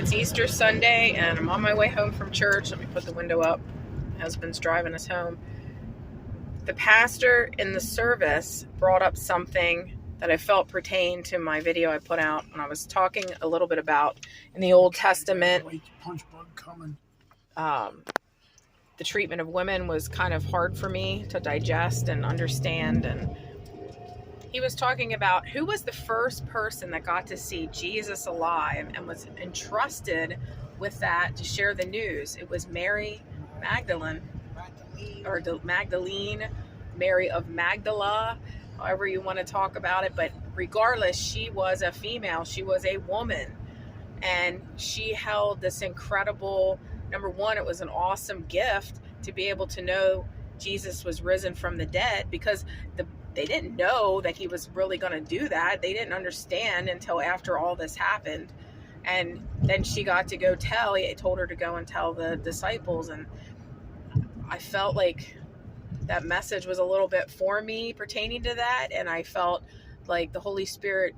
It's Easter Sunday and I'm on my way home from church. Let me put the window up. My husband's driving us home. The pastor in the service brought up something that I felt pertained to my video I put out when I was talking a little bit about in the Old Testament. The treatment of women was kind of hard for me to digest and understand, and he was talking about who was the first person that got to see Jesus alive and was entrusted with that to share the news. It was Mary Magdalene, or Magdalene, Mary of Magdala, however you want to talk about it. But regardless, she was a female. She was a woman. And she held this incredible, number one, it was an awesome gift to be able to know Jesus was risen from the dead, because they didn't know that he was really going to do that. They didn't understand until after all this happened. And then she got to go tell, he told her to go and tell the disciples. And I felt like that message was a little bit for me pertaining to that. And I felt like the Holy Spirit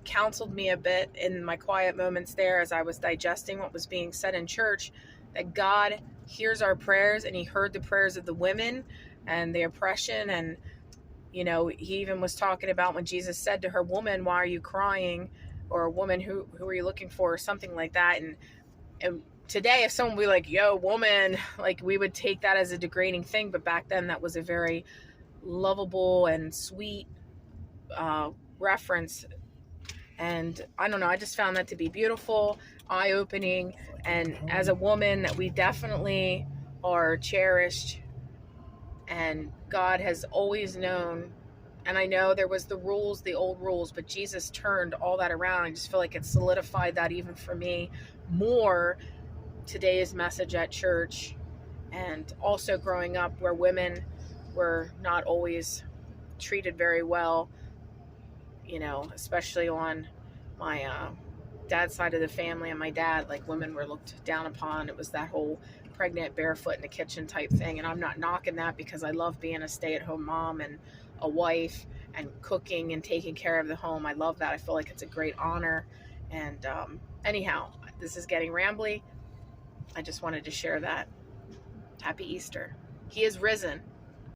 counseled me a bit in my quiet moments there as I was digesting what was being said in church, that God hears our prayers, and he heard the prayers of the women and the oppression. And you know, he even was talking about when Jesus said to her, "Woman, why are you crying?" or "Woman, who are you looking for?" or something like that. And today, if someone would be like, "Yo, woman," like, we would take that as a degrading thing, but back then that was a very lovable and sweet reference. And I don't know, I just found that to be beautiful, eye-opening, and as a woman, that we definitely are cherished. And God has always known, and I know there was the rules, the old rules, but Jesus turned all that around. I just feel like it solidified that even for me more today's message at church, and also growing up where women were not always treated very well, you know, especially on my dad's side of the family. And my dad, like, women were looked down upon. It was that whole pregnant barefoot in the kitchen type thing. And I'm not knocking that, because I love being a stay-at-home mom and a wife and cooking and taking care of the home. I love that. I feel like it's a great honor. And anyhow, this is getting rambly. I just wanted to share that. Happy Easter. He is risen.